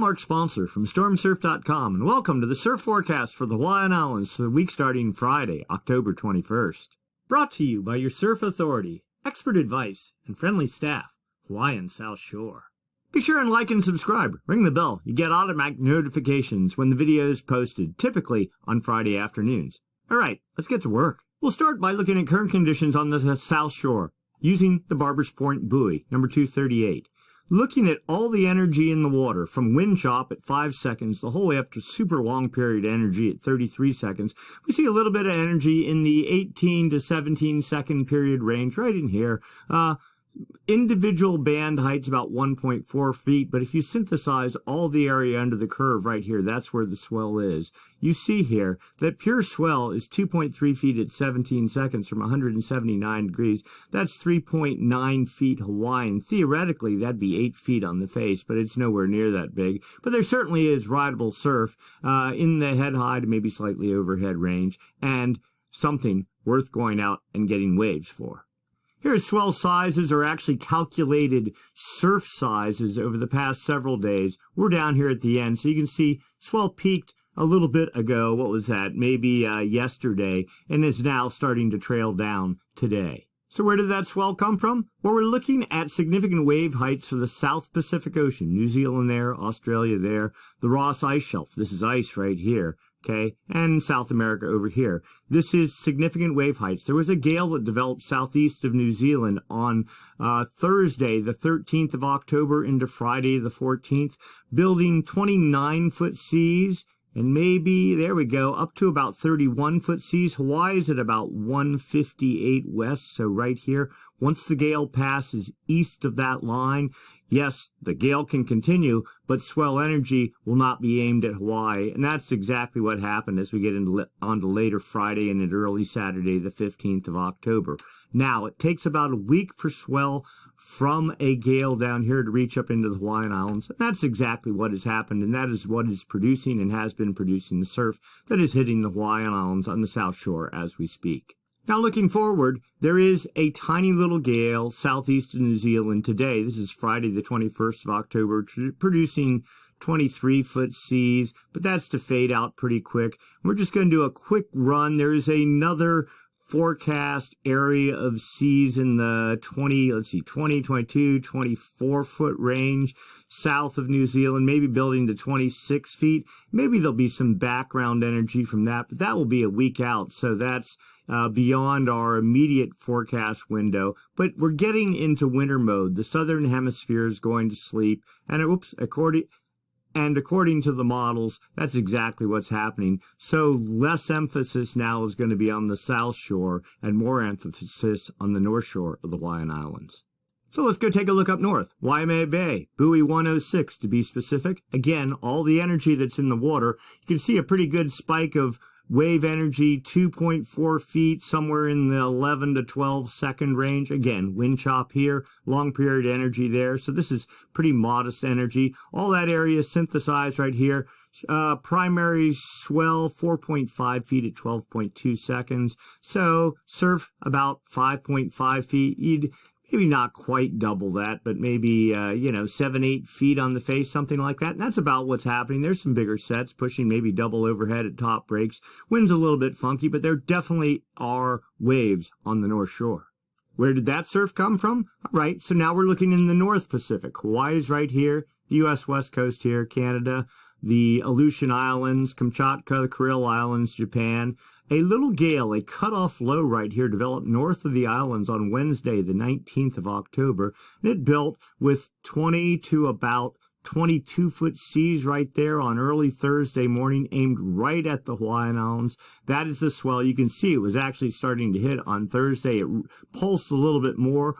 Mark Sponsler from stormsurf.com, and welcome to the surf forecast for the Hawaiian Islands for the week starting Friday, October 21st. Brought to you by your surf authority, expert advice, and friendly staff, Hawaiian South Shore. Be sure and like and subscribe. Ring the bell. You get automatic notifications when the video is posted, typically on Friday afternoons. All right, let's get to work. We'll start by looking at current conditions on the South Shore using the Barber's Point buoy, number 238. Looking at all the energy in the water, from wind chop at 5 seconds the whole way up to super long period energy at 33 seconds, we see a little bit of energy in the 18 to 17 second period range right in here. Individual band heights about 1.4 feet, but if you synthesize all the area under the curve right here, that's where the swell is. You see here that pure swell is 2.3 feet at 17 seconds from 179 degrees. That's 3.9 feet Hawaiian. Theoretically, that'd be 8 feet on the face, but it's nowhere near that big. But there certainly is rideable surf in the head high to maybe slightly overhead range, and something worth going out and getting waves for. Here, swell sizes are actually calculated surf sizes over the past several days. We're down here at the end, so you can see swell peaked a little bit ago. What was that? Maybe yesterday, and is now starting to trail down today. So where did that swell come from? Well, we're looking at significant wave heights for the South Pacific Ocean. New Zealand there, Australia there, the Ross Ice Shelf. This is ice right here. Okay, and South America over here. This is significant wave heights. There was a gale that developed southeast of New Zealand on Thursday, the 13th of October into Friday, the 14th, building 29-foot seas, and maybe, there we go, up to about 31-foot seas. Hawaii is at about 158 west, so right here. Once the gale passes east of that line, yes, the gale can continue, but swell energy will not be aimed at Hawaii, and that's exactly what happened as we get onto later Friday and into early Saturday, the 15th of October. Now, it takes about a week for swell from a gale down here to reach up into the Hawaiian Islands, and that's exactly what has happened, and that is what is producing and has been producing the surf that is hitting the Hawaiian Islands on the South Shore as we speak. Now, looking forward, there is a tiny little gale southeast of New Zealand today. This is Friday, the 21st of October, producing 23-foot seas, but that's to fade out pretty quick. We're just going to do a quick run. There is another forecast area of seas in the 20, 22, 24-foot range south of New Zealand, maybe building to 26 feet. Maybe there'll be some background energy from that, but that will be a week out, so that's beyond our immediate forecast window. But we're getting into winter mode. The southern hemisphere is going to sleep, and according to the models, that's exactly what's happening. So less emphasis now is going to be on the South Shore and more emphasis on the North Shore of the Hawaiian Islands. So let's go take a look up north. Waimea Bay, buoy 106 to be specific. Again, all the energy that's in the water. You can see a pretty good spike of wave energy, 2.4 feet, somewhere in the 11 to 12 second range. Again, wind chop here, long period energy there. So this is pretty modest energy. All that area is synthesized right here. Primary swell, 4.5 feet at 12.2 seconds. So surf about 5.5 feet. You'd maybe not quite double that, but maybe, 7, 8 feet on the face, something like that. And that's about what's happening. There's some bigger sets pushing maybe double overhead at top breaks. Wind's a little bit funky, but there definitely are waves on the North Shore. Where did that surf come from? All right, so now we're looking in the North Pacific. Hawaii's right here, the U.S. West Coast here, Canada, the Aleutian Islands, Kamchatka, the Kuril Islands, Japan. A little gale, a cutoff low right here, developed north of the islands on Wednesday, the 19th of October, and it built with 20 to about 22-foot seas right there on early Thursday morning, aimed right at the Hawaiian Islands. That is the swell. You can see it was actually starting to hit on Thursday. It pulsed a little bit more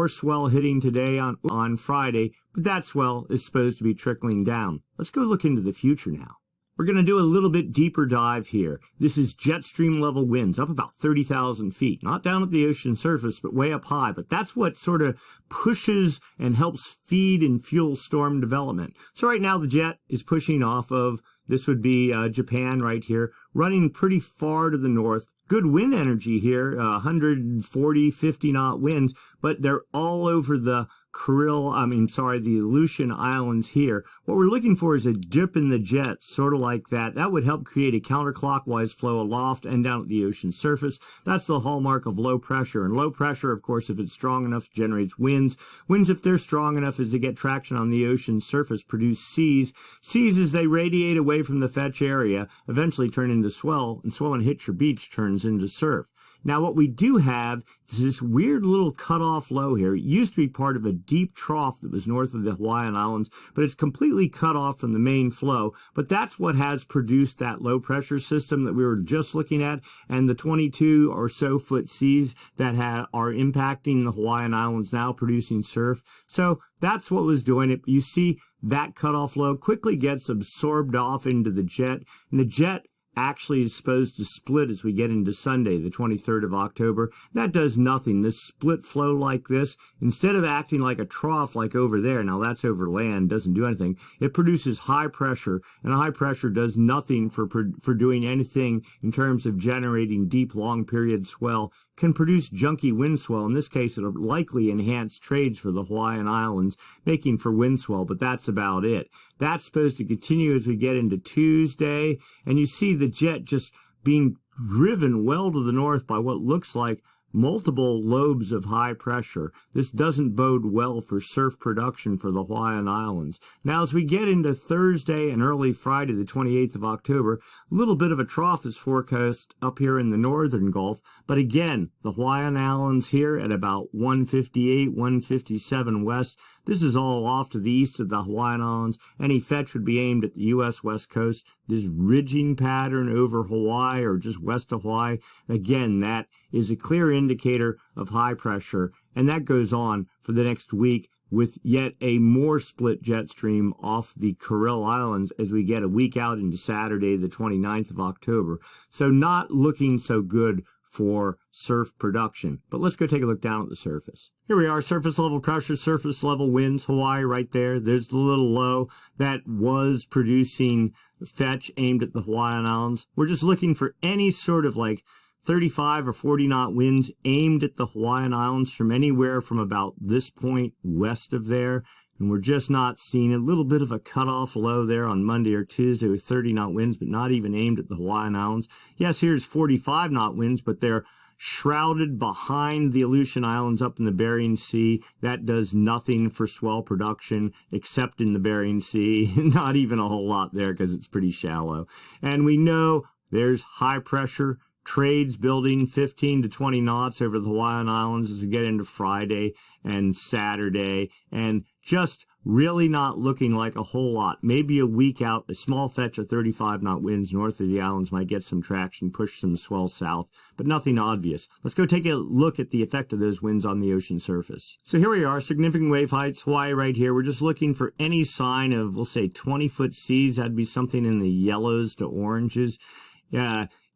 swell hitting today on Friday, but that swell is supposed to be trickling down. Let's go look into the future now. We're going to do a little bit deeper dive here. This is jet stream level winds, up about 30,000 feet. Not down at the ocean surface, but way up high. But that's what sort of pushes and helps feed and fuel storm development. So right now the jet is pushing off of, this would be Japan right here, running pretty far to the north. Good wind energy here, 140, 50 knot winds, but they're all over the the Aleutian Islands here. What we're looking for is a dip in the jet, sort of like that. That would help create a counterclockwise flow aloft and down at the ocean surface. That's the hallmark of low pressure. And low pressure, of course, if it's strong enough, generates winds. Winds, if they're strong enough, as they get traction on the ocean surface, produce seas. Seas, as they radiate away from the fetch area, eventually turn into swell, and swell and hit your beach turns into surf. Now, what we do have is this weird little cut-off low here. It used to be part of a deep trough that was north of the Hawaiian Islands, but it's completely cut off from the main flow. But that's what has produced that low-pressure system that we were just looking at, and the 22 or so foot seas that are impacting the Hawaiian Islands now, producing surf. So that's what was doing it. You see that cut-off low quickly gets absorbed off into the jet, and the jet actually is supposed to split as we get into Sunday, the 23rd of October. That does nothing. This split flow like this, instead of acting like a trough like over there, now that's over land, doesn't do anything, it produces high pressure, and high pressure does nothing for doing anything in terms of generating deep, long period swell. Can produce junky wind swell. In this case, it'll likely enhance trades for the Hawaiian Islands, making for wind swell, but that's about it. That's supposed to continue as we get into Tuesday, and you see the jet just being driven well to the north by what looks like multiple lobes of high pressure. This doesn't bode well for surf production for the Hawaiian Islands. Now, as we get into Thursday and early Friday, the 28th of October, a little bit of a trough is forecast up here in the northern Gulf. But again, the Hawaiian Islands here at about 158, 157 west. This is all off to the east of the Hawaiian Islands. Any fetch would be aimed at the U.S. West Coast. This ridging pattern over Hawaii or just west of Hawaii, again, that is a clear indicator of high pressure. And that goes on for the next week with yet a more split jet stream off the Kuril Islands as we get a week out into Saturday, the 29th of October. So not looking so good for surf production. But let's go take a look down at the surface. Here we are, surface level pressure, surface level winds, Hawaii right there. There's the little low that was producing fetch aimed at the Hawaiian Islands. We're just looking for any sort of like 35 or 40 knot winds aimed at the Hawaiian Islands from anywhere from about this point west of there. And we're just not seeing a little bit of a cutoff low there on Monday or Tuesday with 30 knot winds, but not even aimed at the Hawaiian Islands. Yes, here's 45 knot winds, but they're shrouded behind the Aleutian Islands up in the Bering Sea. That does nothing for swell production except in the Bering Sea. Not even a whole lot there because it's pretty shallow. And we know there's high pressure trades building 15 to 20 knots over the Hawaiian Islands as we get into Friday and Saturday, and just really not looking like a whole lot. Maybe a week out, a small fetch of 35 knot winds north of the islands might get some traction, push some swell south, but nothing obvious. Let's go take a look at the effect of those winds on the ocean surface. So here we are, significant wave heights, Hawaii right here. We're just looking for any sign of, we'll say, 20-foot seas. That'd be something in the yellows to oranges.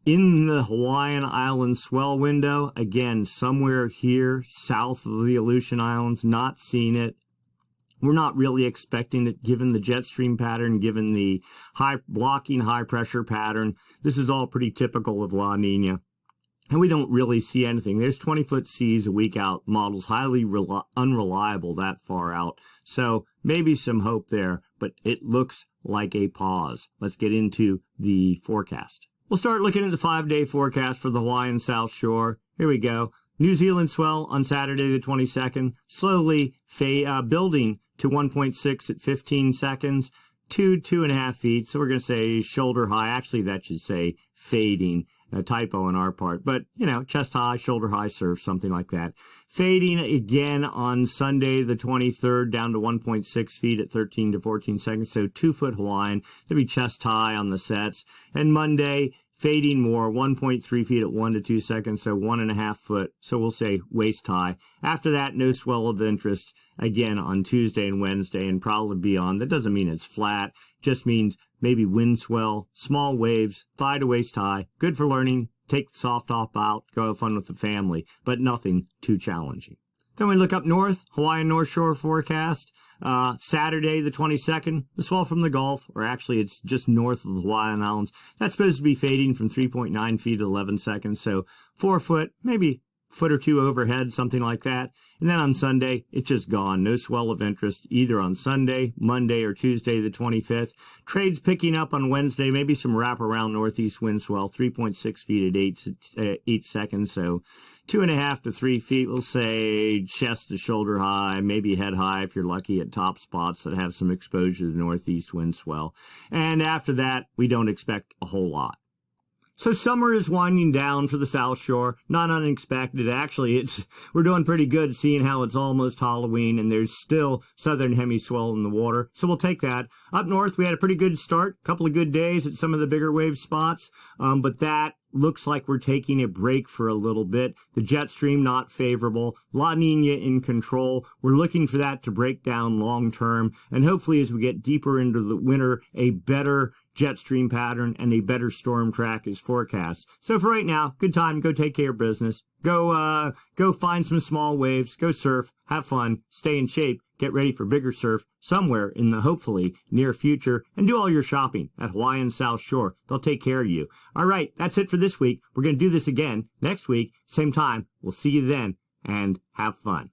In the Hawaiian Islands swell window, again, somewhere here south of the Aleutian Islands, not seeing it. We're not really expecting it given the jet stream pattern, given the blocking high pressure pattern. This is all pretty typical of La Nina. And we don't really see anything. There's 20-foot seas a week out. Models highly unreliable that far out. So maybe some hope there, but it looks like a pause. Let's get into the forecast. We'll start looking at the 5-day forecast for the Hawaiian South Shore. Here we go. New Zealand swell on Saturday the 22nd, slowly building to 1.6 at 15 seconds, 2.5 feet. So we're going to say shoulder high. Actually, that should say fading. A typo on our part. But, chest high, shoulder high surf, something like that. Fading again on Sunday the 23rd down to 1.6 feet at 13 to 14 seconds. So 2-foot Hawaiian. There'll be chest high on the sets. And Monday, fading more, 1.3 feet at 1 to 2 seconds, so 1.5 foot. So we'll say waist high. After that, no swell of interest again on Tuesday and Wednesday and probably beyond. That doesn't mean it's flat. Just means maybe wind swell, small waves, thigh to waist high. Good for learning. Take the soft top out. Go have fun with the family, but nothing too challenging. Then we look up north, Hawaiian North Shore forecast. Saturday the 22nd, the swell from the Gulf, or actually it's just north of the Hawaiian Islands. That's supposed to be fading from 3.9 feet at 11 seconds, so 4 foot, maybe foot or two overhead, something like that. And then on Sunday, it's just gone. No swell of interest either on Sunday, Monday, or Tuesday the 25th. Trades picking up on Wednesday, maybe some wraparound northeast wind swell, 3.6 feet at 8 seconds, so 2.5 to 3 feet, we'll say chest to shoulder high, maybe head high if you're lucky at top spots that have some exposure to northeast wind swell. And after that, we don't expect a whole lot. So summer is winding down for the South Shore. Not unexpected. Actually, we're doing pretty good seeing how it's almost Halloween and there's still southern hemi swell in the water. So we'll take that. Up north, we had a pretty good start. A couple of good days at some of the bigger wave spots. But that looks like we're taking a break for a little bit. The jet stream not favorable. La Nina in control. We're looking for that to break down long term. And hopefully as we get deeper into the winter, a better jet stream pattern and a better storm track is forecast. So for right now, good time, go take care of business. Go find some small waves, go surf, have fun, stay in shape, get ready for bigger surf somewhere in the hopefully near future, and do all your shopping at Hawaiian South Shore. They'll take care of you. All right, that's it for this week. We're going to do this again next week, same time. We'll see you then, and have fun.